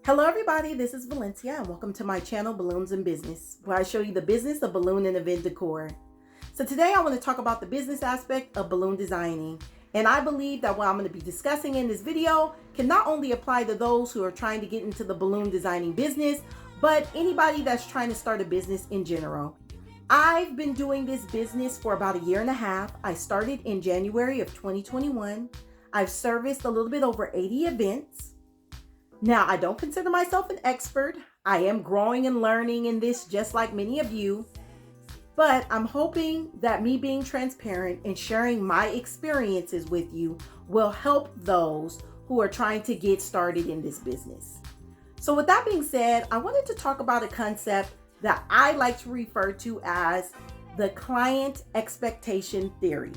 Hello everybody, this is Valencia and welcome to my channel Balloons and Business, where I show you the business of balloon and event decor. So today I want to talk about the business aspect of balloon designing, and I believe that what I'm going to be discussing in this video can not only apply to those who are trying to get into the balloon designing business, but anybody that's trying to start a business in general. I've been doing this business for about a year and a half. I started in January of 2021. I've serviced a little bit over 80 events. Now, I don't consider myself an expert. I am growing and learning in this just like many of you, but I'm hoping that me being transparent and sharing my experiences with you will help those who are trying to get started in this business. So with that being said, I wanted to talk about a concept that I like to refer to as the client expectation theory.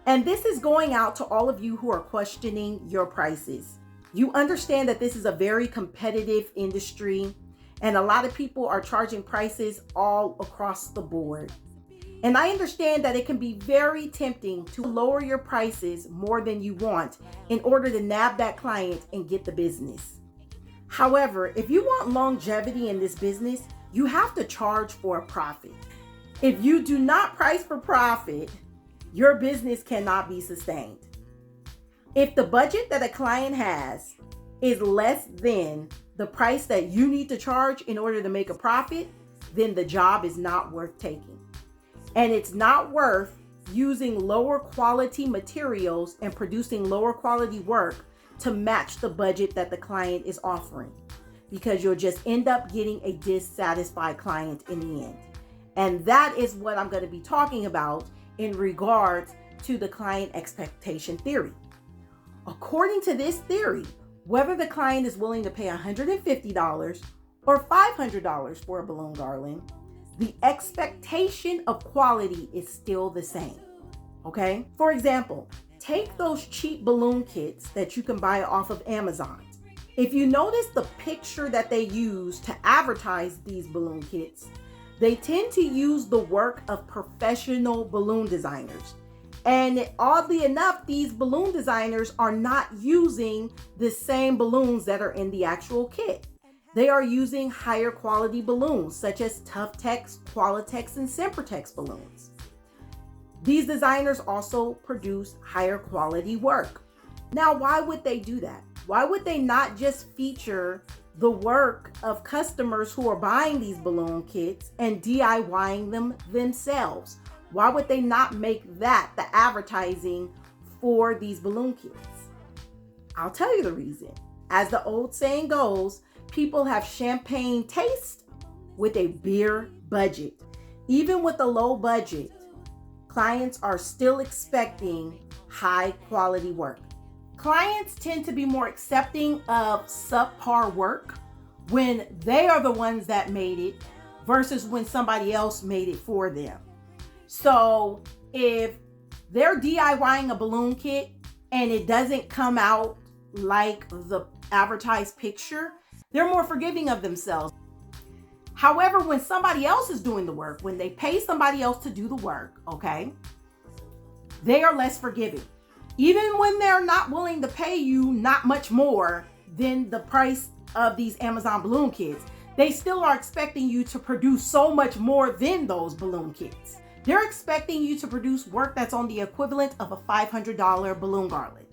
And this is going out to all of you who are questioning your prices. You understand that this is a very competitive industry and a lot of people are charging prices all across the board. And I understand that it can be very tempting to lower your prices more than you want in order to nab that client and get the business. However, if you want longevity in this business, you have to charge for a profit. If you do not price for profit, your business cannot be sustained. If the budget that a client has is less than the price that you need to charge in order to make a profit, then the job is not worth taking. And it's not worth using lower quality materials and producing lower quality work to match the budget that the client is offering, because you'll just end up getting a dissatisfied client in the end. And that is what I'm going to be talking about in regards to the client expectation theory. According to this theory, whether the client is willing to pay $150 or $500 for a balloon garland, the expectation of quality is still the same. Okay? For example, take those cheap balloon kits that you can buy off of Amazon. If you notice the picture that they use to advertise these balloon kits, they tend to use the work of professional balloon designers. And oddly enough, these balloon designers are not using the same balloons that are in the actual kit. They are using higher quality balloons such as Tuftex, Qualatex, and Sempertex balloons. These designers also produce higher quality work. Now, why would they do that? Why would they not just feature the work of customers who are buying these balloon kits and DIYing them themselves? Why would they not make that the advertising for these balloon kits? I'll tell you the reason. As the old saying goes, people have champagne taste with a beer budget. Even with a low budget, clients are still expecting high quality work. Clients tend to be more accepting of subpar work when they are the ones that made it versus when somebody else made it for them. So if they're DIYing a balloon kit and it doesn't come out like the advertised picture, they're more forgiving of themselves. However, when somebody else is doing the work, when they pay somebody else to do the work, okay, they are less forgiving. Even when they're not willing to pay you not much more than the price of these Amazon balloon kits, they still are expecting you to produce so much more than those balloon kits. They're expecting you to produce work that's on the equivalent of a $500 balloon garland.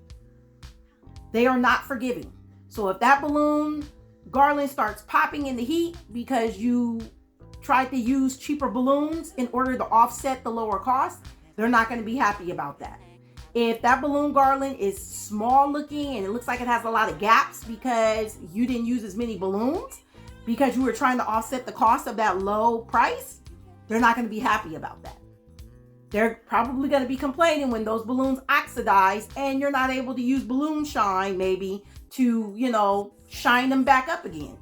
They are not forgiving. So if that balloon garland starts popping in the heat because you tried to use cheaper balloons in order to offset the lower cost, they're not going to be happy about that. If that balloon garland is small looking and it looks like it has a lot of gaps because you didn't use as many balloons because you were trying to offset the cost of that low price, they're not going to be happy about that. They're probably going to be complaining when those balloons oxidize and you're not able to use balloon shine maybe to, shine them back up again.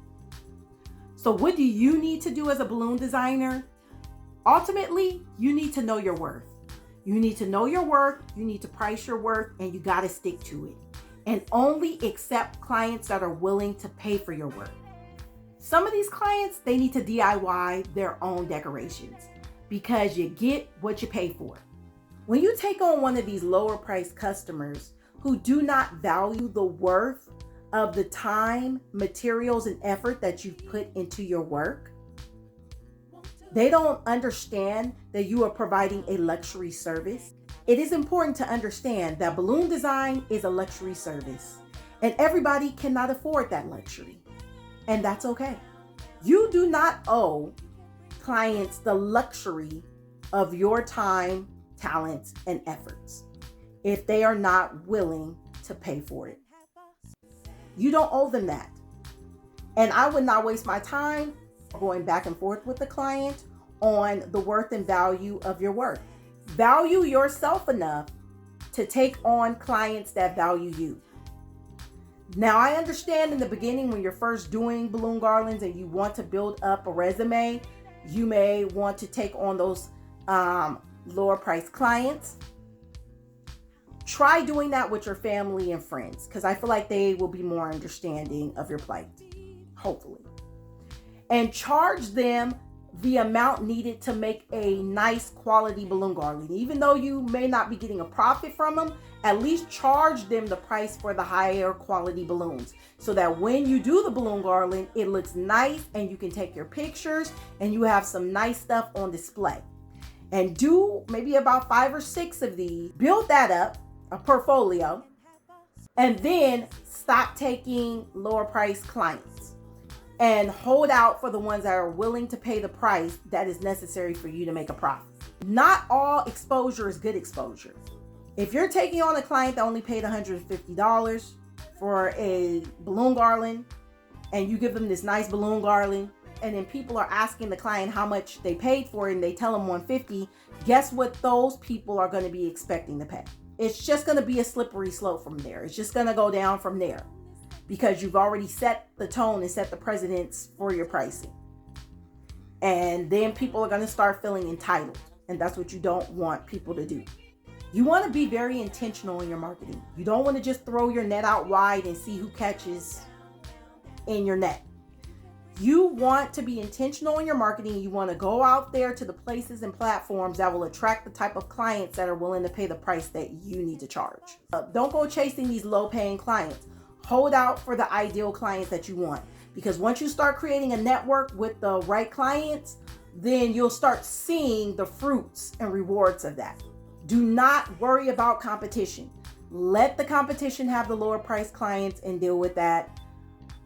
So what do you need to do as a balloon designer? Ultimately, you need to know your worth. You need to know your worth, you need to price your worth, and you got to stick to it. And only accept clients that are willing to pay for your work. Some of these clients, they need to DIY their own decorations because you get what you pay for. When you take on one of these lower priced customers who do not value the worth of the time, materials, and effort that you've put into your work. They don't understand that you are providing a luxury service. It is important to understand that balloon design is a luxury service, and everybody cannot afford that luxury, and that's okay. You do not owe clients the luxury of your time, talents, and efforts if they are not willing to pay for it. You don't owe them that. And I would not waste my time going back and forth with the client on the worth and value of your work. Value yourself enough to take on clients that value you. Now, I understand in the beginning when you're first doing balloon garlands and you want to build up a resume, you may want to take on those lower price clients. Try doing that with your family and friends, because I feel like they will be more understanding of your plight, hopefully. And charge them the amount needed to make a nice quality balloon garland. Even though you may not be getting a profit from them, at least charge them the price for the higher quality balloons, so that when you do the balloon garland, it looks nice and you can take your pictures and you have some nice stuff on display. And do maybe about 5 or 6 of these, build that up, a portfolio, and then stop taking lower price clients and hold out for the ones that are willing to pay the price that is necessary for you to make a profit. Not all exposure is good exposure. If you're taking on a client that only paid $150 for a balloon garland, and you give them this nice balloon garland, and then people are asking the client how much they paid for it and they tell them $150, guess what those people are going to be expecting to pay? It's just going to be a slippery slope from there. It's just going to go down from there, because you've already set the tone and set the precedence for your pricing. And then people are going to start feeling entitled, and that's what you don't want people to do. You want to be very intentional in your marketing. You don't want to just throw your net out wide and see who catches in your net. You want to be intentional in your marketing. You want to go out there to the places and platforms that will attract the type of clients that are willing to pay the price that you need to charge. Don't go chasing these low-paying clients. Hold out for the ideal clients that you want, because once you start creating a network with the right clients, then you'll start seeing the fruits and rewards of that. Do not worry about competition. Let the competition have the lower price clients and deal with that.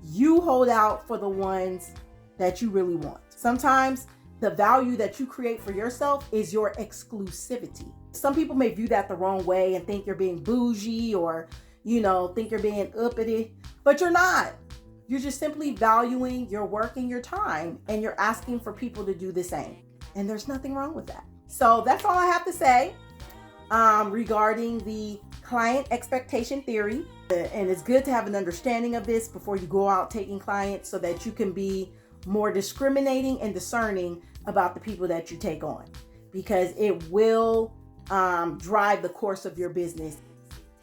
You hold out for the ones that you really want. Sometimes the value that you create for yourself is your exclusivity. Some people may view that the wrong way and think you're being bougie, or, think you're being uppity, but you're not. You're just simply valuing your work and your time, and you're asking for people to do the same. And there's nothing wrong with that. So that's all I have to say regarding the client expectation theory. And it's good to have an understanding of this before you go out taking clients, so that you can be more discriminating and discerning about the people that you take on, because it will drive the course of your business.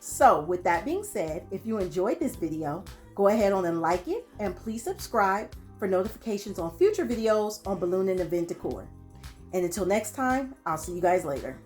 So with that being said, if you enjoyed this video, go ahead on and like it, and please subscribe for notifications on future videos on balloon and event decor. And until next time, I'll see you guys later.